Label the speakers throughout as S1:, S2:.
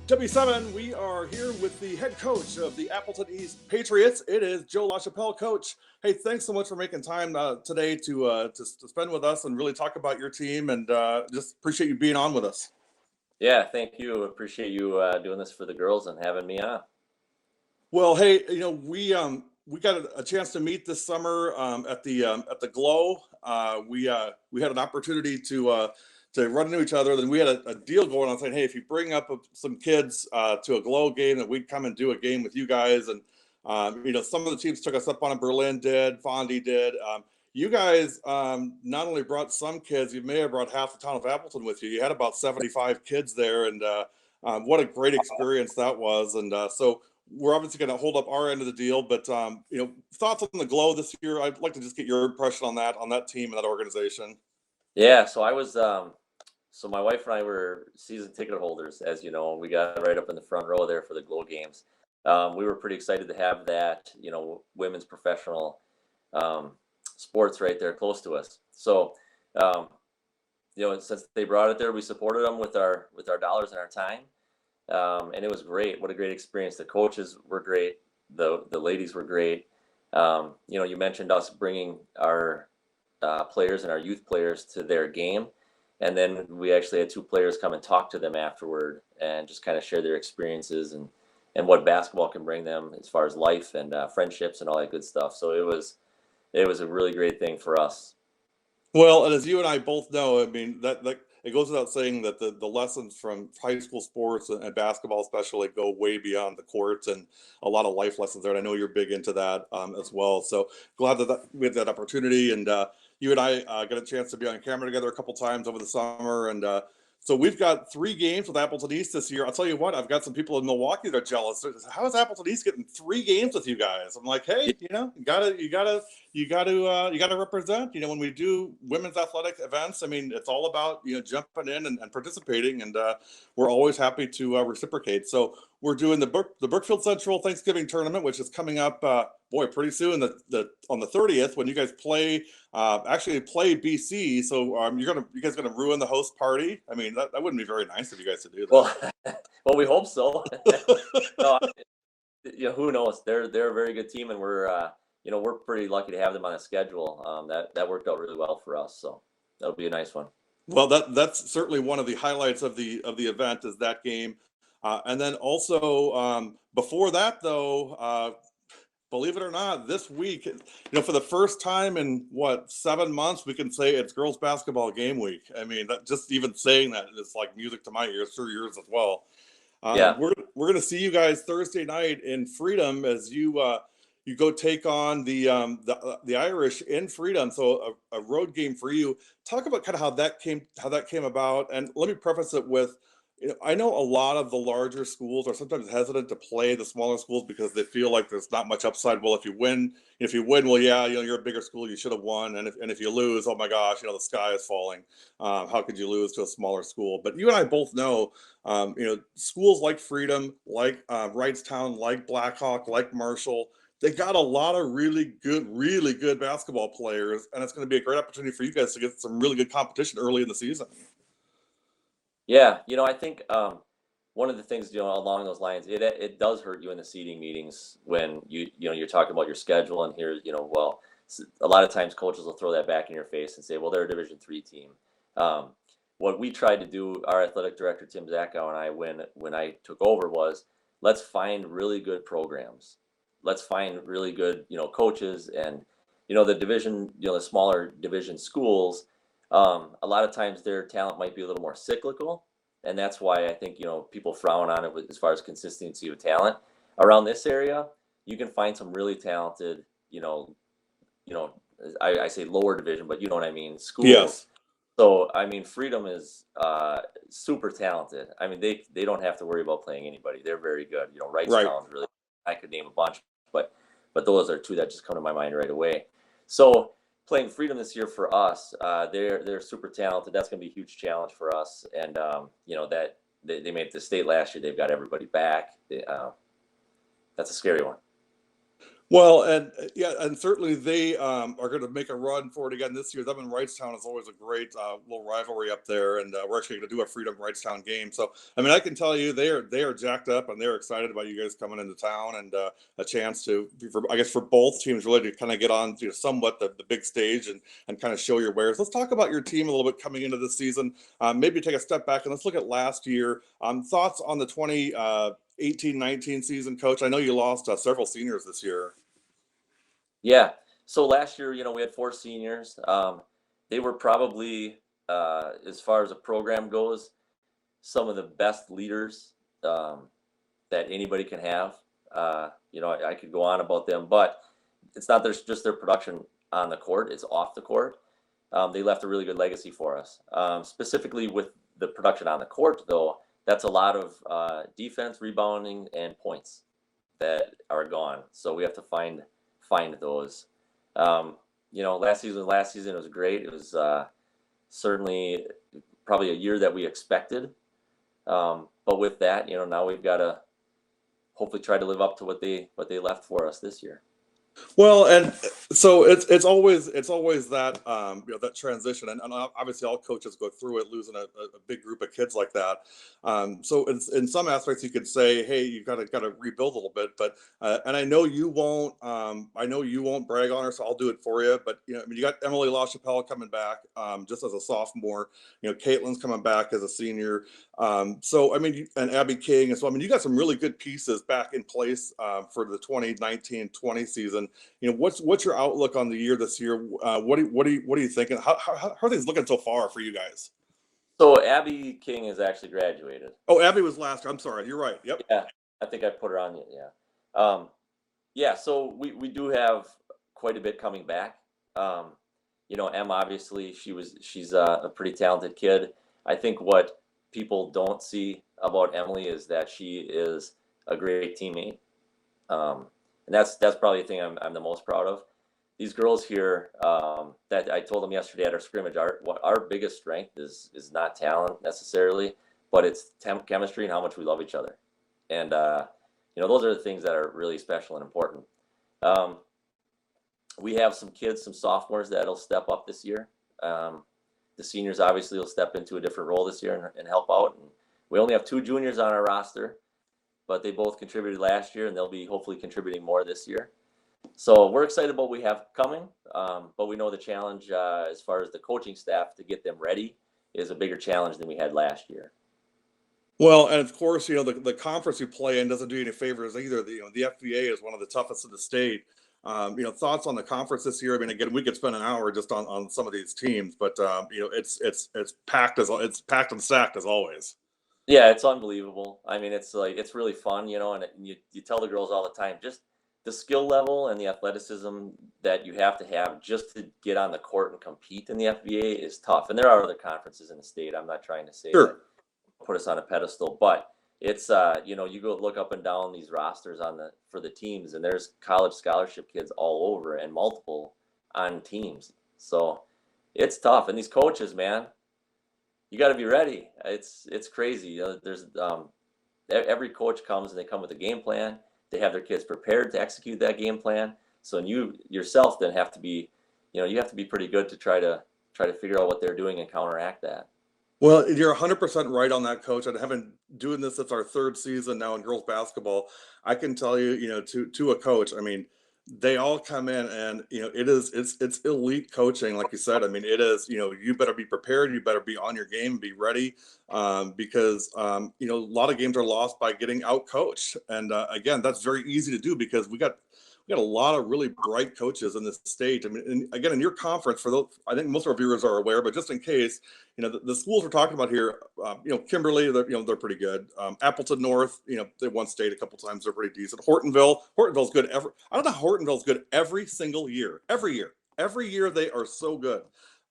S1: W7, we are here with the head coach of the Appleton East Patriots. It is Joe LaChapelle. Coach, hey, thanks so much for making time today to spend with us and really talk about your team, and just appreciate you being on with us.
S2: Yeah, thank you. Appreciate you doing this for the girls and having me on.
S1: Well, hey, we got a chance to meet this summer at the Glow. We had an opportunity to run into each other. Then we had a deal going on saying, hey, if you bring up some kids to a Glow game, that we'd come and do a game with you guys. And some of the teams took us up on it. Berlin did, Fondy did. You guys not only brought some kids, you may have brought half the town of Appleton with you. You had about 75 kids there, and what a great experience that was. And so we're obviously going to hold up our end of the deal, but thoughts on the Glow this year? I'd like to just get your impression on that team and that organization.
S2: Yeah, so I was so my wife and I were season ticket holders, as you know. We got right up in the front row there for the Glow games. We were pretty excited to have that, women's professional sports right there close to us. So, since they brought it there, we supported them with our dollars and our time. And it was great. What a great experience. The coaches were great. The ladies were great. You mentioned us bringing our players and our youth players to their game. And then we actually had two players come and talk to them afterward and just kind of share their experiences and what basketball can bring them as far as life and friendships and all that good stuff. So it was a really great thing for us.
S1: Well, and as you and I both know, I mean, that it goes without saying that the lessons from high school sports and basketball especially go way beyond the court, and a lot of life lessons there. And I know you're big into that as well. So glad that we had that opportunity. And you and I got a chance to be on camera together a couple times over the summer. And so we've got 3 games with Appleton East this year. I'll tell you what, I've got some people in Milwaukee that are jealous. How is Appleton East getting 3 games with you guys? I'm like, hey, you gotta represent. When we do women's athletic events, I mean, it's all about jumping in and participating, and we're always happy to reciprocate. So we're doing the Brookfield Central Thanksgiving tournament, which is coming up, pretty soon. On the 30th, when you guys actually play BC. So you guys gonna ruin the host party? I mean, that wouldn't be very nice of you guys to do that.
S2: Well, we hope so. No, who knows? They're a very good team, and we're pretty lucky to have them on a schedule. That worked out really well for us, so that'll be a nice one.
S1: Well, that's certainly one of the highlights of the event, is that game. And then also before that, though, believe it or not, this week, for the first time in 7 months, we can say it's girls basketball game week. I mean, just even saying that is like music to my ears, through yours as well.
S2: Yeah.
S1: We're going to see you guys Thursday night in Freedom as you go take on the Irish in Freedom. So a road game for you. Talk about kind of how that came about. And let me preface it with, I know a lot of the larger schools are sometimes hesitant to play the smaller schools because they feel like there's not much upside. Well, if you win, well, yeah, you're a bigger school, you should have won. And if you lose, oh my gosh, the sky is falling. How could you lose to a smaller school? But you and I both know, schools like Freedom, like Wrightstown, like Blackhawk, like Marshall, they got a lot of really good basketball players, and it's going to be a great opportunity for you guys to get some really good competition early in the season.
S2: Yeah, I think one of the things along those lines, it does hurt you in the seeding meetings when you're talking about your schedule, and here a lot of times coaches will throw that back in your face and say, well, they're a Division III team. What we tried to do, our athletic director Tim Zackow and I, when I took over, was let's find really good programs. Let's find really good coaches, and the division, the smaller division schools. A lot of times their talent might be a little more cyclical, and that's why I think people frown on it as far as consistency of talent. Around this area, you can find some really talented, I say lower division, but you know what I mean, schools.
S1: Yes.
S2: So I mean, Freedom is super talented. I mean, they don't have to worry about playing anybody. They're very good. Wrightstown, really. I could name a bunch, but those are 2 that just come to my mind right away. So playing Freedom this year for us, they're super talented. That's going to be a huge challenge for us. And that they made it to state last year. They've got everybody back. That's a scary one.
S1: Well, and yeah, and certainly they are going to make a run for it again this year. Them and Wrightstown is always a great little rivalry up there, and we're actually going to do a Freedom Wrightstown game. So, I mean, I can tell you they are jacked up and they're excited about you guys coming into town and a chance to, for, I guess, for both teams really to kind of get on to somewhat the big stage and kind of show your wares. Let's talk about your team a little bit coming into this season. Maybe take a step back and let's look at last year. Thoughts on the 2018-19 season, Coach? I know you lost several seniors this year.
S2: Yeah. So last year, we had 4 seniors. They were probably, as far as the program goes, some of the best leaders that anybody can have. I could go on about them, but it's not just their production on the court; it's off the court. They left a really good legacy for us. Specifically with the production on the court, though, that's a lot of defense, rebounding, and points that are gone. So we have to find those. Last season was great. It was certainly probably a year that we expected. But with that, now we've got to hopefully try to live up to what they left for us this year.
S1: Well, and so it's always that that transition, and obviously all coaches go through it, losing a big group of kids like that. So in some aspects, you could say, hey, you got to rebuild a little bit, but and I know you won't brag on her, so I'll do it for you. But I mean, you got Emily LaChapelle coming back just as a sophomore. Caitlin's coming back as a senior. So I mean, and Abby King as well. I mean, you got some really good pieces back in place for the 2019-20 season. What's your outlook on the year this year? What are you thinking? How are things looking so far for you guys?
S2: So Abby King has actually graduated.
S1: Oh, Abby was last year. I'm sorry. You're right. Yep.
S2: Yeah, I think I put her on. Yeah. Yeah. So we do have quite a bit coming back. Em, obviously she's a pretty talented kid. I think what people don't see about Emily is that she is a great teammate. And that's probably the thing I'm the most proud of. These girls here, that I told them yesterday at our scrimmage, our biggest strength is not talent necessarily, but it's chemistry and how much we love each other. And those are the things that are really special and important. We have some kids, some sophomores that'll step up this year. The seniors obviously will step into a different role this year and help out. And we only have 2 juniors on our roster, but they both contributed last year, and they'll be hopefully contributing more this year. So we're excited about what we have coming, but we know the challenge as far as the coaching staff to get them ready is a bigger challenge than we had last year.
S1: Well, and of course, the conference you play in doesn't do you any favors either. The FBA is one of the toughest in the state. Thoughts on the conference this year? I mean, again, we could spend an hour just on some of these teams, but it's packed it's packed and stacked as always.
S2: Yeah, it's unbelievable. I mean, it's really fun, and you tell the girls all the time, just the skill level and the athleticism that you have to have just to get on the court and compete in the FBA is tough. And there are other conferences in the state. I'm not trying to say that
S1: Sure.
S2: put us on a pedestal, but it's you go look up and down these rosters for the teams, and there's college scholarship kids all over and multiple on teams. So it's tough. And these coaches, man, you got to be ready. It's crazy. There's every coach comes and they come with a game plan. They have their kids prepared to execute that game plan. So you yourself then have to be, you have to be pretty good to try to figure out what they're doing and counteract that.
S1: Well, you're 100% right on that, Coach. And having doing this, it's our 3rd season now in girls basketball. I can tell you, to a coach, I mean, they all come in and it's elite coaching, like you said. I mean, it is. You better be prepared. You better be on your game, be ready, because a lot of games are lost by getting out coached. And again, that's very easy to do because we got a lot of really bright coaches in this state. I mean, and again, in your conference, for those, I think most of our viewers are aware, but just in case, the schools we're talking about here, Kimberly, they're pretty good. Appleton North, they won state a couple times. They're pretty decent. Hortonville's good. I don't know. Hortonville's good every single year. Every year they are so good.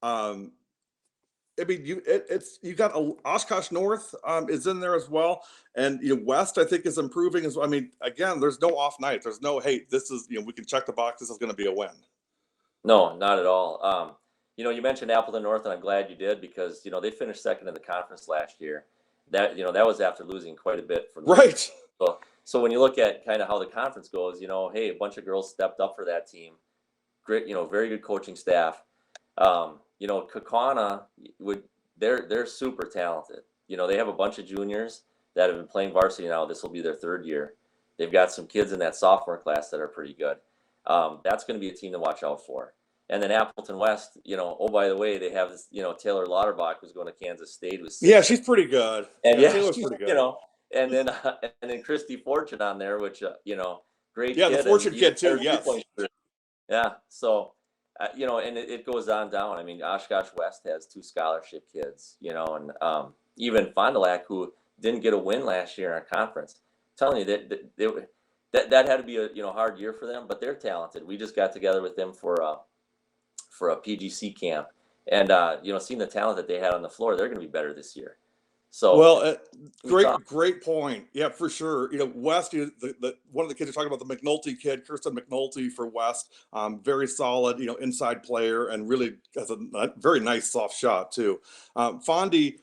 S1: I mean, you got Oshkosh North is in there as well, and West I think is improving as well. I mean, again, there's no off night. There's no, hey, this is we can check the box. This is going to be a win.
S2: No, not at all. You mentioned Appleton North, and I'm glad you did because they finished second in the conference last year. That was after losing quite a bit from
S1: Right.
S2: So So when you look at kind of how the conference goes, hey, a bunch of girls stepped up for that team. Great, very good coaching staff. Kakana would they're super talented. They have a bunch of juniors that have been playing varsity now. This will be their third year. They've got some kids in that sophomore class that are pretty good. That's going to be a team to watch out for. And then Appleton West, oh, by the way, they have this, Taylor Lauterbach, who's going to Kansas State, who's 6'.
S1: Yeah, she's pretty good.
S2: And
S1: yeah, Taylor's
S2: she's,
S1: pretty good.
S2: and then Christy Fortune on there, which great
S1: Yeah,
S2: kid.
S1: the Fortune kid too. Yes.
S2: Yeah. So, and it goes on down. I mean, Oshkosh West has 2 scholarship kids, and even Fond du Lac, who didn't get a win last year in our conference. I'm telling you that had to be a hard year for them, but they're talented. We just got together with them for a PGC camp, and seeing the talent that they had on the floor, they're going to be better this year. So
S1: well, great point. Yeah, for sure. West, the one of the kids you're talking about, the McNulty kid, Kirsten McNulty for West, very solid, inside player, and really has a very nice soft shot too. Fondy,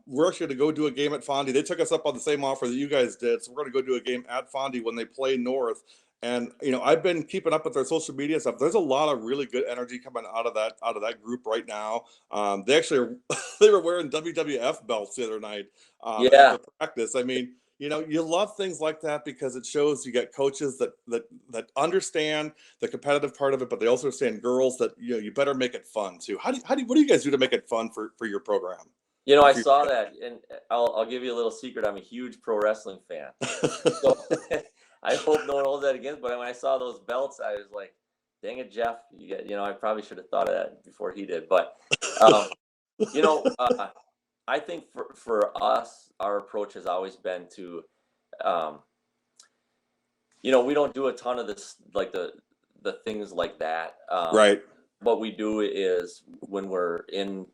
S1: we're actually going to go do a game at Fondy. They took us up on the same offer that you guys did, so we're going to go do a game at Fondy when they play North. And I've been keeping up with their social media stuff. There's a lot of really good energy coming out of that group right now. They actually they were wearing WWF belts the other night after practice. I mean, you love things like that because it shows you get coaches that understand the competitive part of it, but they also understand girls that you better make it fun too. What do you guys do to make it fun for your program?
S2: I saw that, and I'll give you a little secret. I'm a huge pro wrestling fan. So I hope no one holds that against. But when I saw those belts, I was like, "Dang it, Jeff! I probably should have thought of that before he did." But I think for us, our approach has always been to, we don't do a ton of this, like the things like that.
S1: Right.
S2: What we do is when we're in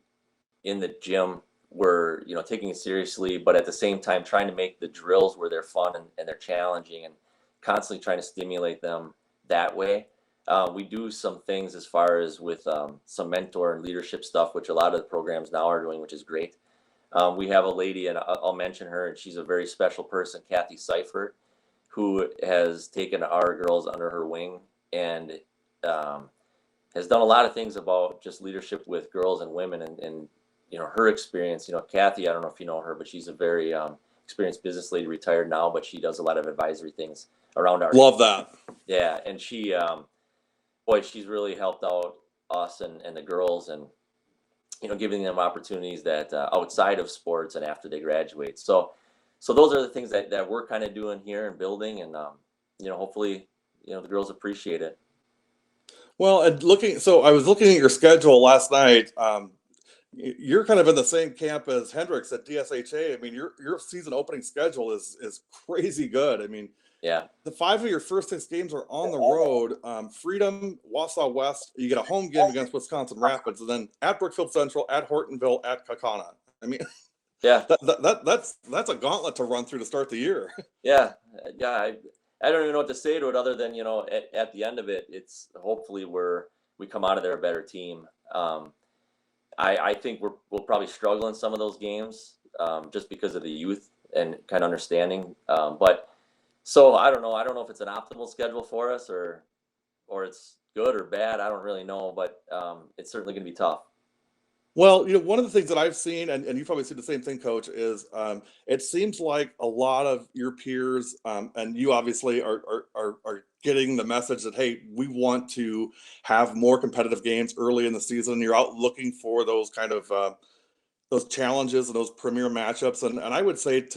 S2: the gym, we're taking it seriously, but at the same time trying to make the drills where they're fun and they're challenging, and constantly trying to stimulate them that way. We do some things as far as with some mentor and leadership stuff, which a lot of the programs now are doing, which is great. We have a lady, and I'll mention her, and she's a very special person, Kathy Seifert, who has taken our girls under her wing and has done a lot of things about just leadership with girls and women, and her experience. Kathy, I don't know if you know her, but she's a very experienced business lady, retired now, but she does a lot of advisory things around our.
S1: Love that.
S2: Yeah, and she, she's really helped out us and the girls, and giving them opportunities that outside of sports and after they graduate. So those are the things that we're kind of doing here and building, and hopefully the girls appreciate it.
S1: Well, and I was looking at your schedule last night. You're kind of in the same camp as Hendricks at DSHA. I mean, your season opening schedule is crazy good. I mean,
S2: yeah,
S1: the 5 of your first 6 games are on the road. Freedom, Wausau West. You get a home game against Wisconsin Rapids, and then at Brookfield Central, at Hortonville, at Kakana. I mean,
S2: yeah,
S1: that's a gauntlet to run through to start the year.
S2: Yeah. I don't even know what to say to it other than at the end of it, it's hopefully we come out of there a better team. I think we'll probably struggle in some of those games just because of the youth and kind of understanding. But so I don't know. I don't know if it's an optimal schedule for us or it's good or bad. I don't really know, but it's certainly going to be tough.
S1: Well, one of the things that I've seen, and you probably see the same thing, Coach, is it seems like a lot of your peers, and you obviously are getting the message that, hey, we want to have more competitive games early in the season. You're out looking for those kind of those challenges and those premier matchups, and I would say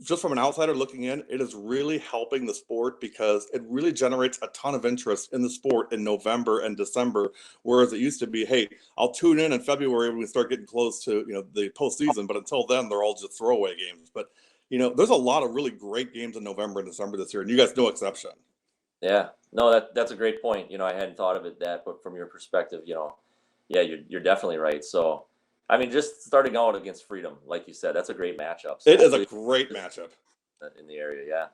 S1: just from an outsider looking in, it is really helping the sport because it really generates a ton of interest in the sport in November and December, whereas it used to be, hey, I'll tune in February when we start getting close to the postseason, but until then they're all just throwaway games. But there's a lot of really great games in November and December this year, and you guys no exception.
S2: Yeah, no, that's a great point. I hadn't thought of it but from your perspective, yeah, you're definitely right. So I mean, just starting out against Freedom, like you said, that's a great matchup.
S1: So it is a great matchup
S2: in the area, yeah.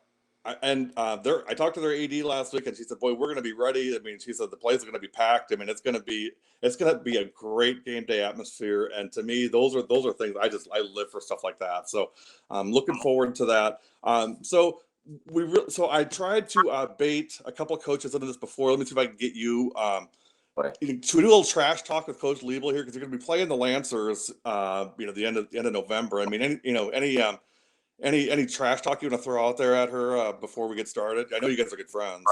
S1: I talked to their AD last week, and she said, "Boy, we're going to be ready." I mean, she said the place is going to be packed. I mean, it's going to be a great game day atmosphere. And to me, those are things I live for stuff like that. So I'm looking forward to that. So So I tried to bait a couple of coaches into this before. Let me see if I can get you.
S2: Right.
S1: Should we do a little trash talk with Coach Liebel here because you're going to be playing the Lancers, the end of November. I mean, any trash talk you want to throw out there at her before we get started? I know you guys are good friends.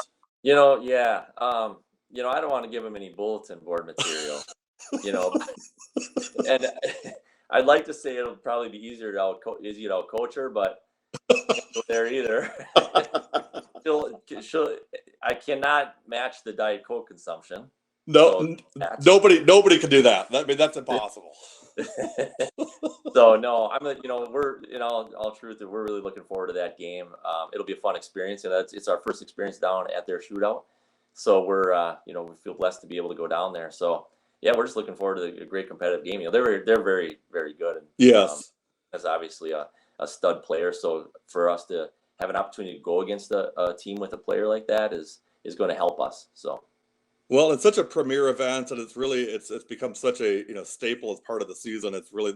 S2: Yeah. I don't want to give him any bulletin board material, you know, and I'd like to say it'll probably be easier to out-coach her, but can't go there either. I cannot match the Diet Coke consumption.
S1: No, nobody can do that. I mean, that's impossible.
S2: So no, we're in all truth, we're really looking forward to that game. It'll be a fun experience, and it's our first experience down at their shootout. So we're, we feel blessed to be able to go down there. So yeah, we're just looking forward to a great competitive game. They're very, very good. And,
S1: yes,
S2: as obviously a stud player. So for us to have an opportunity to go against a team with a player like that is going to help us. So.
S1: Well, it's such a premier event, and it's become such a staple as part of the season. It's really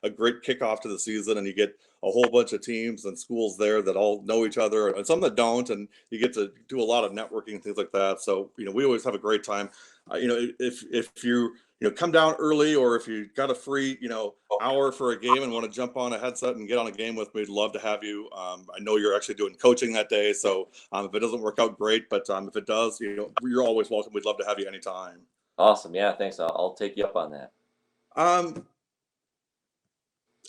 S1: a great kickoff to the season, and you get a whole bunch of teams and schools there that all know each other, and some that don't, and you get to do a lot of networking and things like that. So we always have a great time. If you come down early, or if you got a free hour for a game and want to jump on a headset and get on a game with me, we'd love to have you. I know you're actually doing coaching that day, so if it doesn't work out, great, but if it does, you're always welcome. We'd love to have you anytime.
S2: Awesome. Yeah, thanks. I'll take you up on that.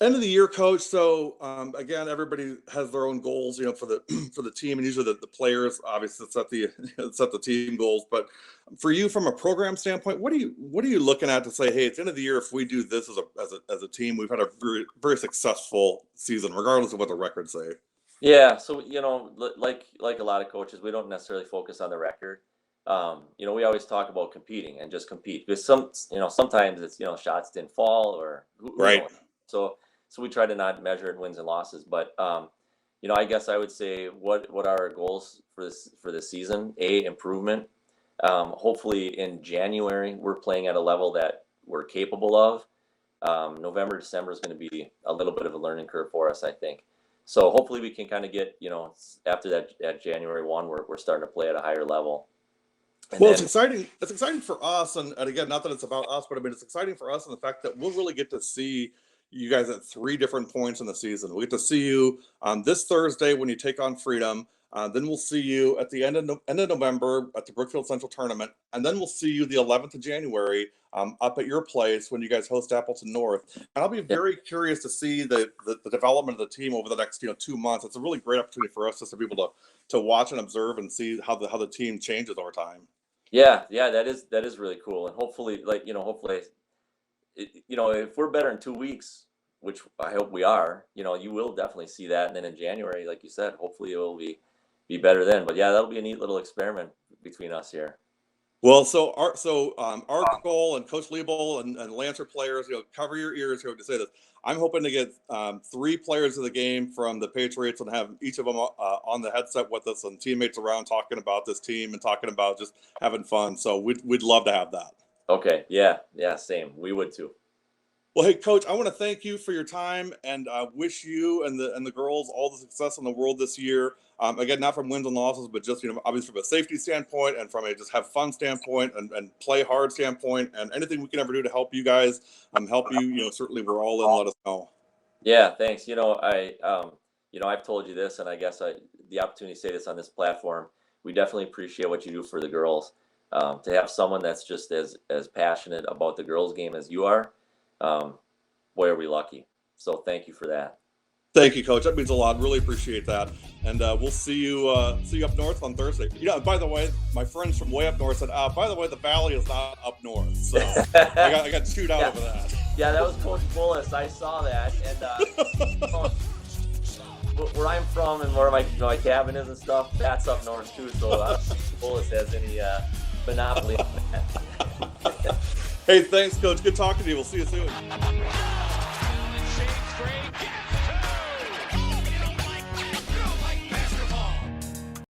S1: End of the year, coach. So again, everybody has their own goals, for the team, and usually the players obviously set the team goals. But for you, from a program standpoint, what are you looking at to say, hey, it's the end of the year, if we do this as a team, we've had a very, very successful season, regardless of what the records say.
S2: Yeah. So like a lot of coaches, we don't necessarily focus on the record. We always talk about competing and just compete, because sometimes it's shots didn't fall, or
S1: right.
S2: So we try to not measure in wins and losses, but I guess I would say what are our goals for this season? Improvement. Hopefully in January we're playing at a level that we're capable of. November, December is going to be a little bit of a learning curve for us, I think. So hopefully we can kind of get after that January 1, we're starting to play at a higher level.
S1: It's exciting. It's exciting for us, and again, not that it's about us, but I mean, it's exciting for us in the fact that we'll really get to see you guys at 3 different points in the season. We get to see you this Thursday when you take on Freedom. Then we'll see you at the end of November at the Brookfield Central Tournament, and then we'll see you the 11th of January up at your place when you guys host Appleton North. And I'll be very curious to see the development of the team over the next 2 months. It's a really great opportunity for us just to be able to watch and observe and see how the team changes over time.
S2: Yeah, that is really cool, and hopefully, if we're better in 2 weeks, which I hope we are, you will definitely see that, and then in January, like you said, hopefully it will be better then. But yeah, that'll be a neat little experiment between us here.
S1: Well, so our goal, and Coach Liebel and Lancer players, cover your ears here to say this. I'm hoping to get 3 players of the game from the Patriots and have each of them on the headset with us and teammates around talking about this team and talking about just having fun. So we'd love to have that.
S2: Okay. Yeah. Same. We would too.
S1: Well, hey, Coach, I want to thank you for your time and wish you and the girls all the success in the world this year. Again, not from wins and losses, but just, obviously from a safety standpoint and from a just have fun standpoint and play hard standpoint, and anything we can ever do to help you guys, help you, certainly we're all in, let us know.
S2: Yeah, thanks. I've told you this, and I guess the opportunity to say this on this platform, we definitely appreciate what you do for the girls. To have someone that's just as passionate about the girls' game as you are, boy, are we lucky. So thank you for that.
S1: Thank you, Coach. That means a lot. Really appreciate that. And we'll see you up north on Thursday. By the way, my friends from way up north said, by the way, the valley is not up north. So I got chewed out over that.
S2: Yeah, that was Coach Bullis. I saw that. And where I'm from and where my cabin is and stuff, that's up north too. So I don't think Bullis has any monopoly on that.
S1: Hey, thanks, Coach. Good talking to you. We'll see you soon.